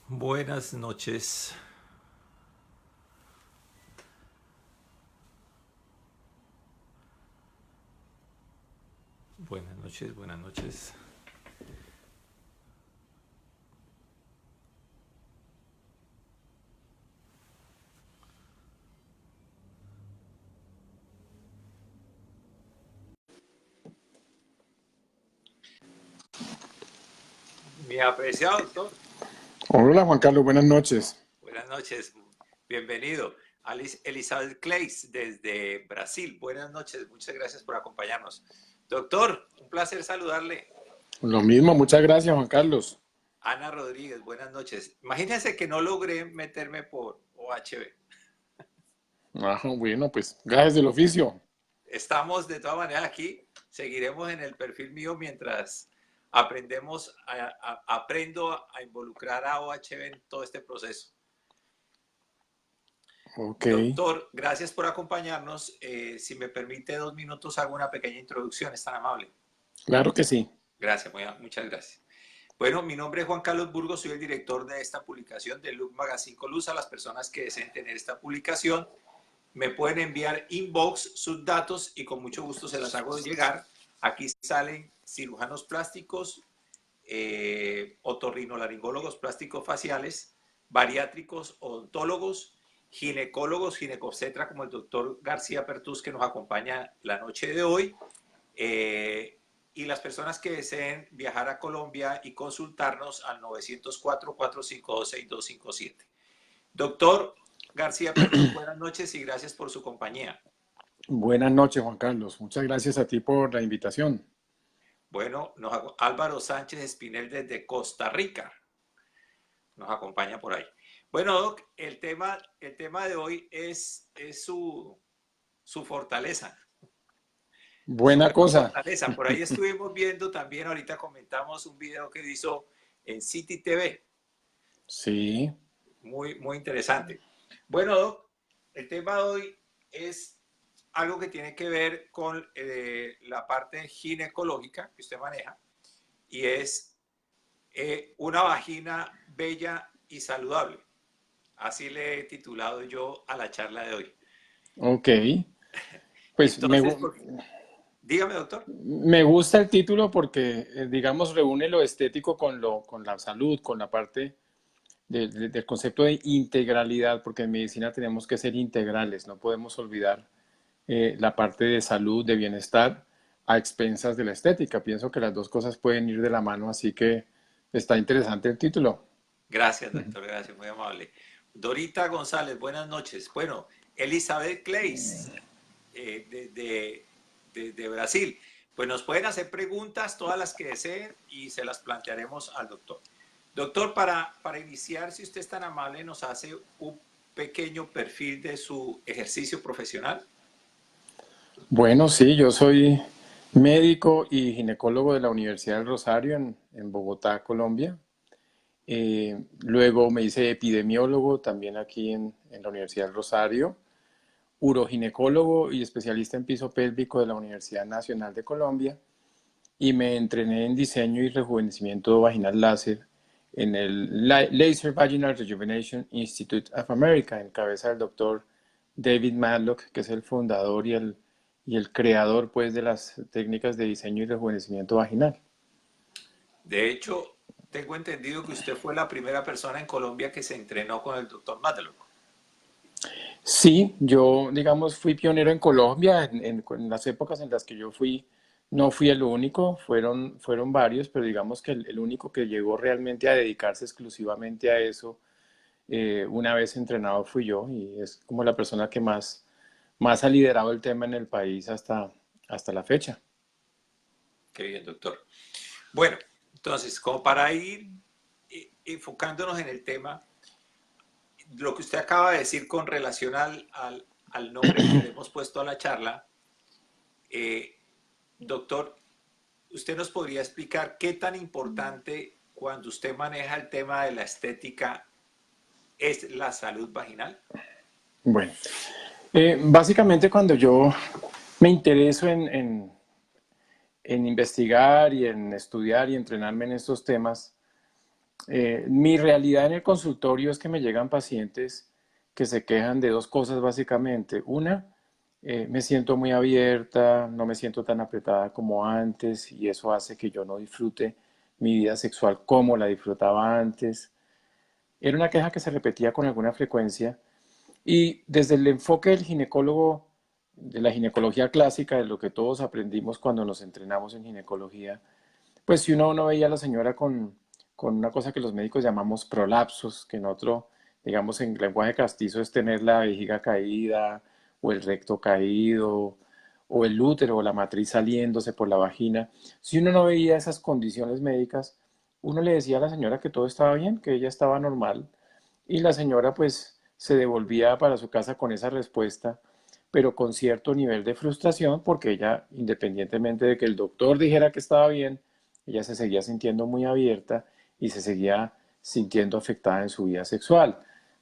Buenas noches. Buenas noches, buenas noches. Mi apreciado doctor, Hola Juan Carlos, buenas noches. buenas noches. Bienvenido. Alice Elizabeth Clays desde Brasil. Buenas noches, muchas gracias por acompañarnos. Doctor, un placer saludarle. Lo mismo, muchas gracias Juan Carlos. Ana Rodríguez, buenas noches. Imagínense que no logré meterme por OHB. Bueno, pues gajes del oficio. Estamos de todas maneras aquí, seguiremos en el perfil mío mientras aprendo a involucrar a OHB en todo este proceso. Ok, Doctor, gracias por acompañarnos. Si me permite 2 minutos, hago una pequeña introducción, es tan amable. claro que sí. Gracias, muchas gracias. Bueno, mi nombre es Juan Carlos Burgos, soy el director de esta publicación de Look Magazine Colusa. Las personas que deseen tener esta publicación me pueden enviar inbox sus datos y con mucho gusto se las hago llegar. Aquí salen cirujanos plásticos, otorrinolaringólogos plásticos faciales, bariátricos, odontólogos, ginecólogos, ginecobstetra como el doctor García Pertús que nos acompaña la noche de hoy, y las personas que deseen viajar a Colombia y consultarnos al 904-452-6257. Doctor García Pertús, buenas noches y gracias por su compañía. Buenas noches Juan Carlos, muchas gracias a ti por la invitación. Bueno, Álvaro Sánchez Espinel desde Costa Rica nos acompaña por ahí. Bueno, Doc, el tema de hoy es su fortaleza, su Buena gran cosa. fortaleza. Por ahí estuvimos viendo también, ahorita comentamos un video que hizo en City TV, Sí, muy interesante. Bueno, Doc, el tema de hoy es algo que tiene que ver con la parte ginecológica que usted maneja y es una vagina bella y saludable. Así le he titulado yo a la charla de hoy. ok. Pues Entonces, dígame, doctor. me gusta el título porque, digamos, reúne lo estético con la salud, con la parte del concepto de integralidad, porque en medicina tenemos que ser integrales, no podemos olvidar la parte de salud, de bienestar, a expensas de la estética. Pienso que las dos cosas pueden ir de la mano, así que está interesante el título. Gracias, doctor, gracias, muy amable. Dorita González, buenas noches. Bueno, Elizabeth Clays, de Brasil. Pues nos pueden hacer preguntas, todas las que deseen, y se las plantearemos al doctor. Doctor, para iniciar, si usted es tan amable, nos hace un pequeño perfil de su ejercicio profesional. Bueno, sí, yo soy médico y ginecólogo de la Universidad del Rosario en Bogotá, Colombia. Luego me hice epidemiólogo también aquí en la Universidad del Rosario, uroginecólogo y especialista en piso pélvico de la Universidad Nacional de Colombia. Y me entrené en diseño y rejuvenecimiento vaginal láser en el Laser Vaginal Rejuvenation Institute of America, en cabeza del doctor David Madlock, que es el fundador y el creador pues, de las técnicas de diseño y rejuvenecimiento vaginal. De hecho, tengo entendido que usted fue la primera persona en Colombia que se entrenó con el doctor Madelung. Sí, yo, digamos, fui pionero en Colombia en las épocas en las que yo fui. No fui el único, fueron varios, pero digamos que el único que llegó realmente a dedicarse exclusivamente a eso una vez entrenado fui yo y es como la persona que más ha liderado el tema en el país hasta la fecha. Qué bien, doctor. Bueno, entonces, como para ir enfocándonos en el tema, lo que usted acaba de decir con relación al nombre que le hemos puesto a la charla, eh, doctor, ¿usted nos podría explicar qué tan importante cuando usted maneja el tema de la estética es la salud vaginal? Bueno, básicamente cuando yo me intereso en investigar y en estudiar y entrenarme en estos temas, Mi realidad en el consultorio es que me llegan pacientes que se quejan de dos cosas básicamente. Una, me siento muy abierta, no me siento tan apretada como antes y eso hace que yo no disfrute mi vida sexual como la disfrutaba antes. Era una queja que se repetía con alguna frecuencia y desde el enfoque del ginecólogo, de la ginecología clásica, de lo que todos aprendimos cuando nos entrenamos en ginecología, pues si uno no veía a la señora con una cosa que los médicos llamamos prolapsos, que en otro, digamos en lenguaje castizo es tener la vejiga caída o el recto caído o el útero o la matriz saliéndose por la vagina. Si uno no veía esas condiciones médicas, uno le decía a la señora que todo estaba bien, que ella estaba normal y la señora pues se devolvía para su casa con esa respuesta, pero con cierto nivel de frustración porque ella, independientemente de que el doctor dijera que estaba bien, ella se seguía sintiendo muy abierta y se seguía sintiendo afectada en su vida sexual.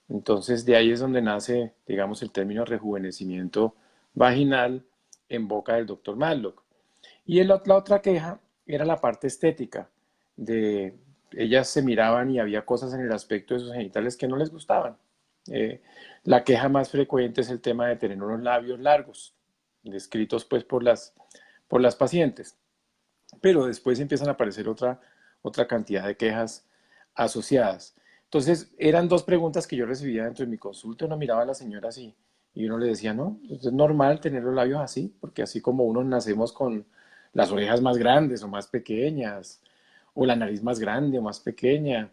Entonces de ahí es donde nace, digamos, el término rejuvenecimiento vaginal en boca del doctor Matlock. Y la otra queja era la parte estética, de ellas se miraban y había cosas en el aspecto de sus genitales que no les gustaban. Eh, la queja más frecuente es el tema de tener unos labios largos, descritos pues por las pacientes. Pero después empiezan a aparecer otra cantidad de quejas asociadas. Entonces, eran dos preguntas que yo recibía dentro de mi consulta. Uno miraba a la señora así y uno le decía, no, pues es normal tener los labios así, porque así como unos nacemos con las orejas más grandes o más pequeñas, o la nariz más grande o más pequeña,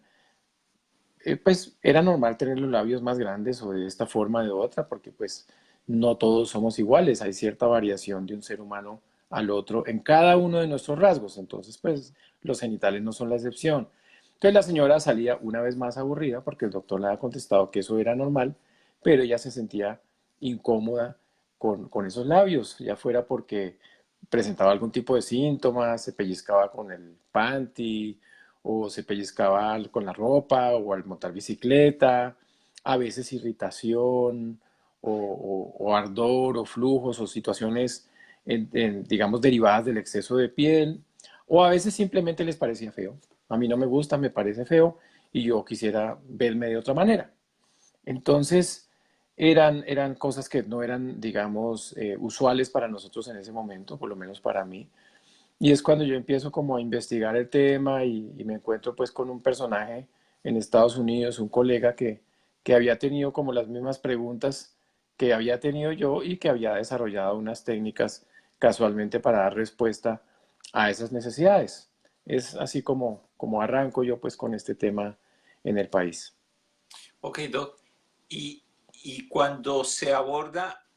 pues era normal tener los labios más grandes o de esta forma o de otra, porque pues no todos somos iguales, hay cierta variación de un ser humano al otro en cada uno de nuestros rasgos, entonces pues los genitales no son la excepción. Entonces la señora salía una vez más aburrida porque el doctor le había contestado que eso era normal, pero ella se sentía incómoda con esos labios, ya fuera porque presentaba algún tipo de síntomas, se pellizcaba con el panty, o se pellizcaba con la ropa o al montar bicicleta, a veces irritación o ardor o flujos o situaciones, digamos, derivadas del exceso de piel, o a veces simplemente les parecía feo. A mí no me gusta, me parece feo y yo quisiera verme de otra manera. Entonces, eran cosas que no eran, digamos, usuales para nosotros en ese momento, por lo menos para mí. Y es cuando yo empiezo como a investigar el tema y me encuentro pues con un personaje en Estados Unidos, un colega que había tenido como las mismas preguntas que había tenido yo y que había desarrollado unas técnicas casualmente para dar respuesta a esas necesidades. Es así como arranco yo pues con este tema en el país. Ok, Doc. Y, y cuando se aborda,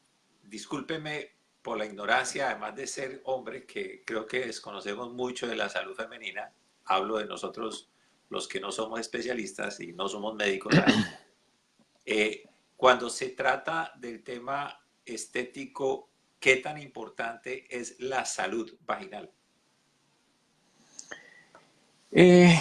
discúlpeme por la ignorancia, además de ser hombre, que creo que desconocemos mucho de la salud femenina, hablo de nosotros los que no somos especialistas y no somos médicos además. Cuando se trata del tema estético, ¿qué tan importante es la salud vaginal?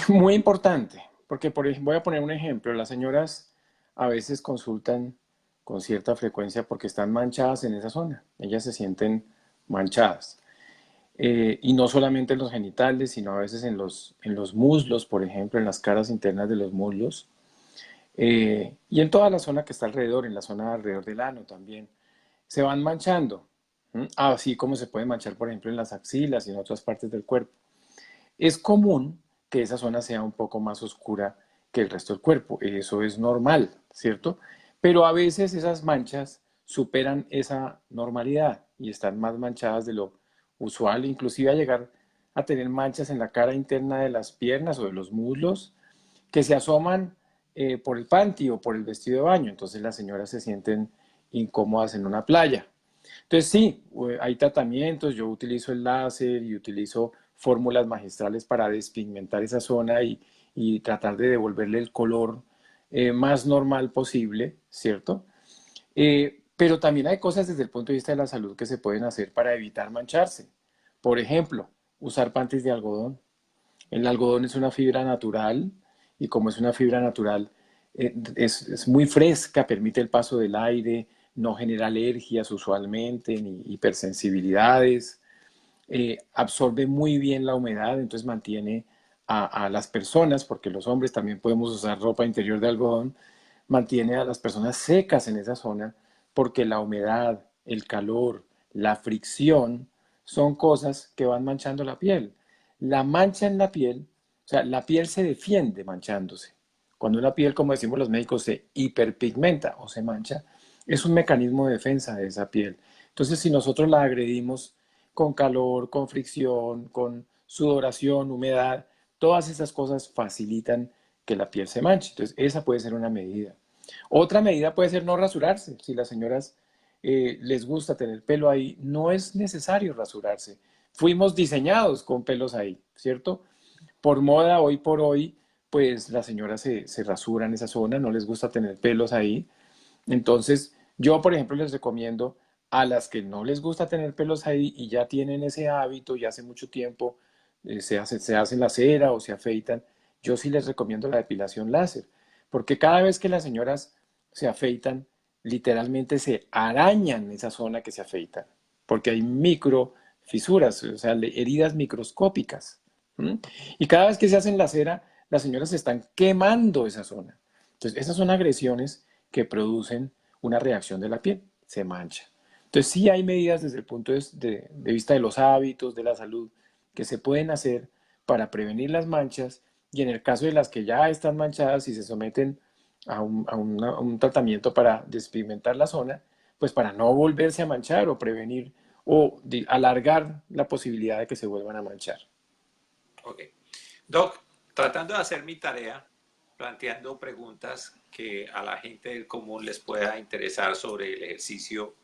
Muy importante, porque por ejemplo, voy a poner un ejemplo. Las señoras a veces consultan con cierta frecuencia porque están manchadas en esa zona. Ellas se sienten manchadas. Y no solamente en los genitales, sino a veces en los muslos, por ejemplo, en las caras internas de los muslos. Y en toda la zona que está alrededor, en la zona alrededor del ano también. Se van manchando. Así como se puede manchar, por ejemplo, en las axilas y en otras partes del cuerpo. Es común que esa zona sea un poco más oscura que el resto del cuerpo. Eso es normal, ¿cierto? Pero a veces esas manchas superan esa normalidad y están más manchadas de lo usual, inclusive a llegar a tener manchas en la cara interna de las piernas o de los muslos que se asoman por el panty o por el vestido de baño. Entonces las señoras se sienten incómodas en una playa. Entonces sí, hay tratamientos, yo utilizo el láser y utilizo fórmulas magistrales para despigmentar esa zona y tratar de devolverle el color más normal posible, ¿cierto? Pero también hay cosas desde el punto de vista de la salud que se pueden hacer para evitar mancharse. Por ejemplo, usar panties de algodón. El algodón es una fibra natural y como es una fibra natural, es muy fresca, permite el paso del aire, no genera alergias usualmente ni hipersensibilidades, absorbe muy bien la humedad, entonces mantiene a las personas, porque los hombres también podemos usar ropa interior de algodón, mantiene a las personas secas en esa zona, porque la humedad, el calor, la fricción son cosas que van manchando la piel. La mancha en la piel, o sea, la piel se defiende manchándose. Cuando una piel, como decimos los médicos, se hiperpigmenta o se mancha, es un mecanismo de defensa de esa piel. Entonces, si nosotros la agredimos con calor, con fricción, con sudoración, humedad, todas esas cosas facilitan que la piel se manche. Entonces, esa puede ser una medida. Otra medida puede ser no rasurarse. Si las señoras les gusta tener pelo ahí, no es necesario rasurarse. Fuimos diseñados con pelos ahí, ¿cierto? Por moda, hoy por hoy, pues las señoras se rasuran esa zona, no les gusta tener pelos ahí. Entonces, yo, por ejemplo, les recomiendo a las que no les gusta tener pelos ahí y ya tienen ese hábito, ya hace mucho tiempo se hacen la cera o se afeitan, yo sí les recomiendo la depilación láser, porque cada vez que las señoras se afeitan, literalmente se arañan esa zona que se afeitan, porque hay micro fisuras, o sea, heridas microscópicas. ¿Mm? Y cada vez que se hacen la cera, las señoras están quemando esa zona. Entonces, esas son agresiones que producen una reacción de la piel, se mancha. Entonces, sí hay medidas desde el punto de vista de los hábitos, de la salud, que se pueden hacer para prevenir las manchas y en el caso de las que ya están manchadas y se someten a un tratamiento para despigmentar la zona, pues para no volverse a manchar o prevenir o alargar la posibilidad de que se vuelvan a manchar. Ok. Doc, tratando de hacer mi tarea, planteando preguntas que a la gente del común les pueda interesar sobre el ejercicio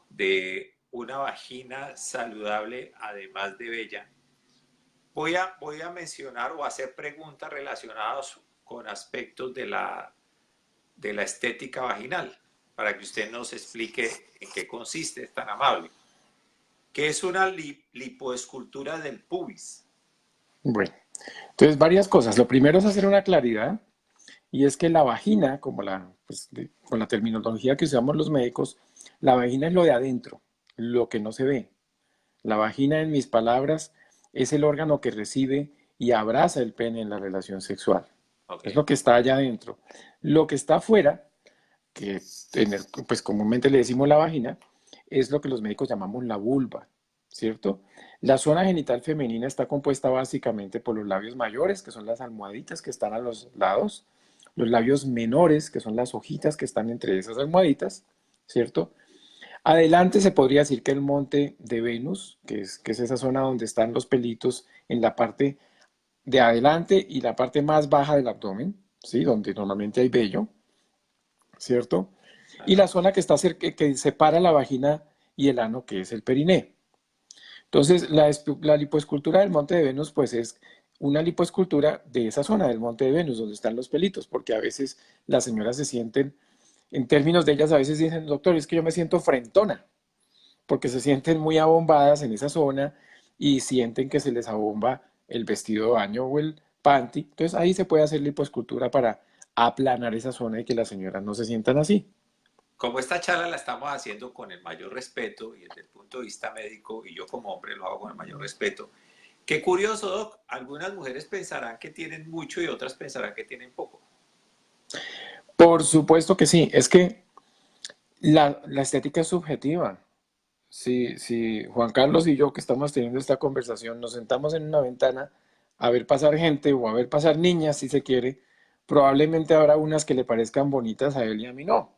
de una vagina saludable, además de bella, voy a mencionar o hacer preguntas relacionadas con aspectos de la estética vaginal, para que usted nos explique en qué consiste, es tan amable. ¿Qué es una lipoescultura del pubis? Bueno, entonces varias cosas. Lo primero es hacer una claridad y es que la vagina, como con la terminología que usamos los médicos, la vagina es lo de adentro, lo que no se ve. La vagina, en mis palabras, es el órgano que recibe y abraza el pene en la relación sexual. Ok. Es lo que está allá adentro. Lo que está afuera, que pues comúnmente le decimos la vagina, es lo que los médicos llamamos la vulva, ¿cierto? La zona genital femenina está compuesta básicamente por los labios mayores, que son las almohaditas que están a los lados, los labios menores, que son las hojitas que están entre esas almohaditas, ¿cierto? Adelante se podría decir que el monte de Venus, que es esa zona donde están los pelitos en la parte de adelante y la parte más baja del abdomen, ¿sí? Donde normalmente hay vello, ¿cierto? Y la Ajá. zona que está cerca, que separa la vagina y el ano, que es el periné. Entonces, la lipoescultura del monte de Venus, pues es una lipoescultura de esa zona del monte de Venus, donde están los pelitos, porque a veces las señoras se sienten, en términos de ellas, a veces dicen, doctor, es que yo me siento frentona, porque se sienten muy abombadas en esa zona y sienten que se les abomba el vestido de baño o el panty. Entonces ahí se puede hacer lipoescultura para aplanar esa zona y que las señoras no se sientan así. Como esta charla la estamos haciendo con el mayor respeto y desde el punto de vista médico, y yo como hombre lo hago con el mayor respeto, qué curioso, Doc, algunas mujeres pensarán que tienen mucho y otras pensarán que tienen poco. Por supuesto que sí, es que la estética es subjetiva. Si Juan Carlos y yo que estamos teniendo esta conversación nos sentamos en una ventana a ver pasar gente o a ver pasar niñas, si se quiere, probablemente habrá unas que le parezcan bonitas a él y a mí no.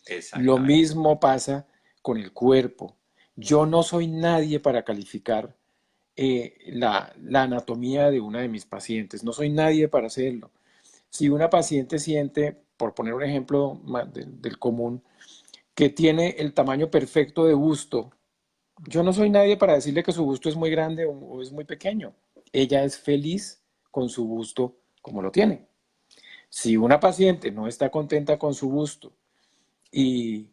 Lo Exactamente. mismo pasa con el cuerpo. Yo no soy nadie para calificar la anatomía de una de mis pacientes. No soy nadie para hacerlo. Si una paciente siente, por poner un ejemplo del común, que tiene el tamaño perfecto de busto, yo no soy nadie para decirle que su busto es muy grande o es muy pequeño. Ella es feliz con su busto como lo tiene. Si una paciente no está contenta con su busto y,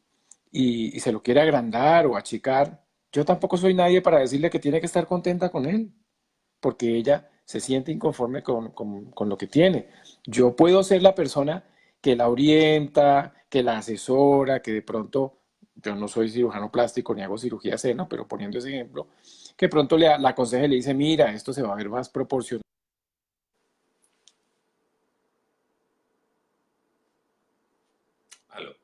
y se lo quiere agrandar o achicar, yo tampoco soy nadie para decirle que tiene que estar contenta con él, porque ella se siente inconforme con lo que tiene. Yo puedo ser la persona que la orienta, que la asesora, que de pronto, yo no soy cirujano plástico ni hago cirugía seno, pero poniendo ese ejemplo, que pronto la aconseja y le dice, mira, esto se va a ver más proporcional Aló.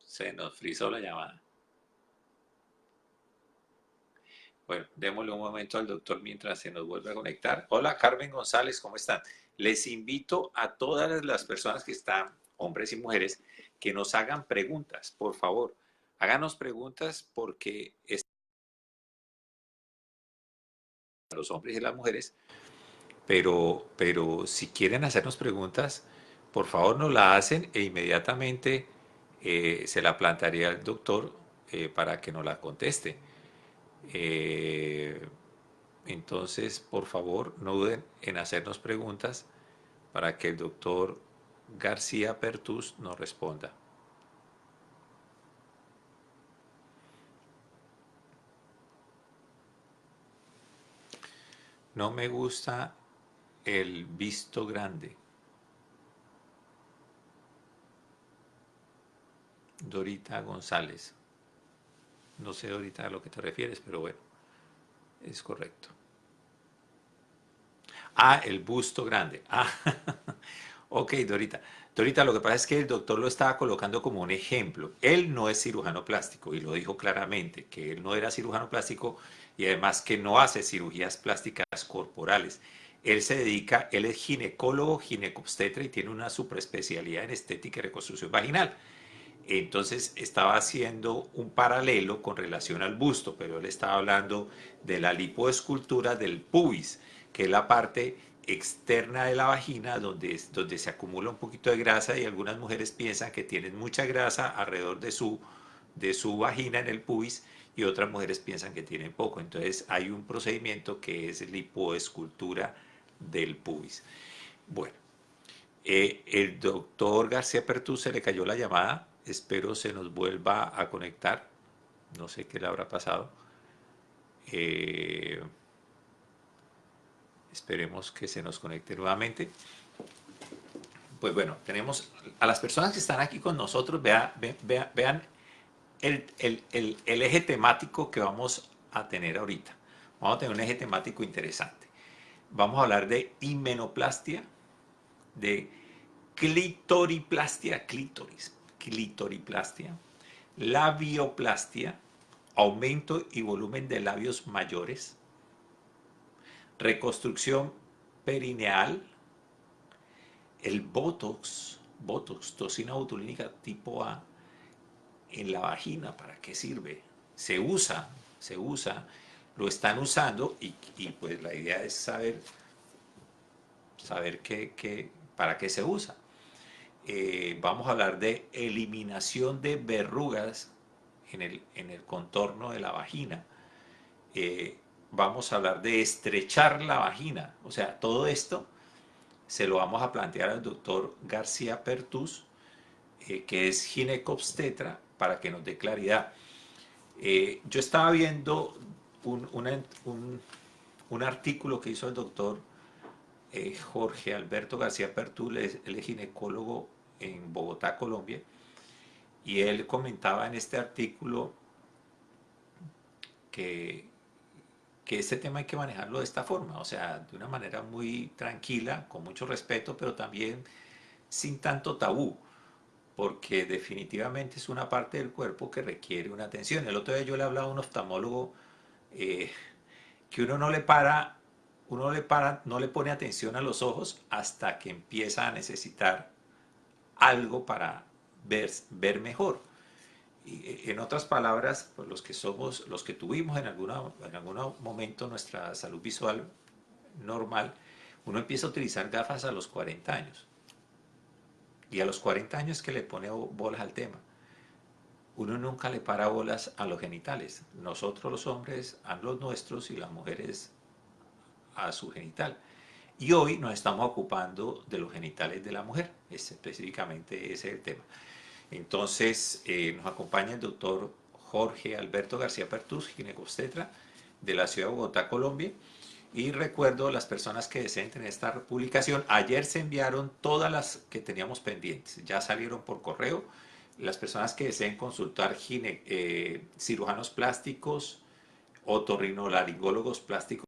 Se nos frizó la llamada. Bueno, démosle un momento al doctor mientras se nos vuelve a conectar. Hola, Carmen González, ¿cómo están? Les invito a todas las personas que están, hombres y mujeres, que nos hagan preguntas, por favor. Háganos preguntas porque es a los hombres y las mujeres, pero si quieren hacernos preguntas, por favor nos la hacen e inmediatamente se la plantearía al doctor para que nos la conteste. Eh, Entonces, por favor, no duden en hacernos preguntas para que el doctor García Pertus nos responda. No me gusta el visto grande. Dorita González. No sé, Dorita, a lo que te refieres, pero bueno, es correcto. Ah, el busto grande. Ah, ok, Dorita. Dorita, lo que pasa es que el doctor lo estaba colocando como un ejemplo. Él no es cirujano plástico y lo dijo claramente, que él no era cirujano plástico y además que no hace cirugías plásticas corporales. Él se dedica, él es ginecólogo, ginecobstetra y tiene una superespecialidad en estética y reconstrucción vaginal. Entonces estaba haciendo un paralelo con relación al busto, pero él estaba hablando de la lipoescultura del pubis, que es la parte externa de la vagina donde se acumula un poquito de grasa y algunas mujeres piensan que tienen mucha grasa alrededor de su vagina en el pubis y otras mujeres piensan que tienen poco. Entonces hay un procedimiento que es lipoescultura del pubis. Bueno, el doctor García Pertú se le cayó la llamada. Espero se nos vuelva a conectar. No sé qué le habrá pasado. Eh, Esperemos que se nos conecte nuevamente. Pues bueno, tenemos a las personas que están aquí con nosotros. Vean el eje temático que vamos a tener ahorita. Vamos a tener un eje temático interesante. Vamos a hablar de himenoplastia, de clitoriplastia, clitoriplastia, labioplastia, aumento y volumen de labios mayores, reconstrucción perineal, el botox, toxina botulínica tipo A, en la vagina, ¿para qué sirve? Se usa, lo están usando y pues la idea es saber para qué se usa. Vamos a hablar de eliminación de verrugas en el contorno de la vagina. Eh, Vamos a hablar de estrechar la vagina. O sea, todo esto se lo vamos a plantear al doctor García Pertus, que es ginecobstetra, para que nos dé claridad. Yo estaba viendo un artículo que hizo el doctor Jorge Alberto García Pertus, él es ginecólogo en Bogotá, Colombia, y él comentaba en este artículo que, que este tema hay que manejarlo de esta forma, o sea, de una manera muy tranquila, con mucho respeto, pero también sin tanto tabú, porque definitivamente es una parte del cuerpo que requiere una atención. El otro día yo le hablaba a un oftalmólogo eh, que no le pone atención a los ojos hasta que empieza a necesitar algo para ver mejor. Y, en otras palabras, pues los que tuvimos en algún momento nuestra salud visual normal, uno empieza a utilizar gafas a los 40 años. Y a los 40 años que le pone bolas al tema. Uno nunca le para bolas a los genitales. Nosotros los hombres a los nuestros y las mujeres a su genital. Y hoy nos estamos ocupando de los genitales de la mujer. Específicamente ese es el tema. Entonces nos acompaña el doctor Jorge Alberto García Pertus, ginecobstetra de la ciudad de Bogotá, Colombia. Y recuerdo las personas que deseen tener esta publicación. Ayer se enviaron todas las que teníamos pendientes. Ya salieron por correo. Las personas que deseen consultar cirujanos plásticos, otorrinolaringólogos plásticos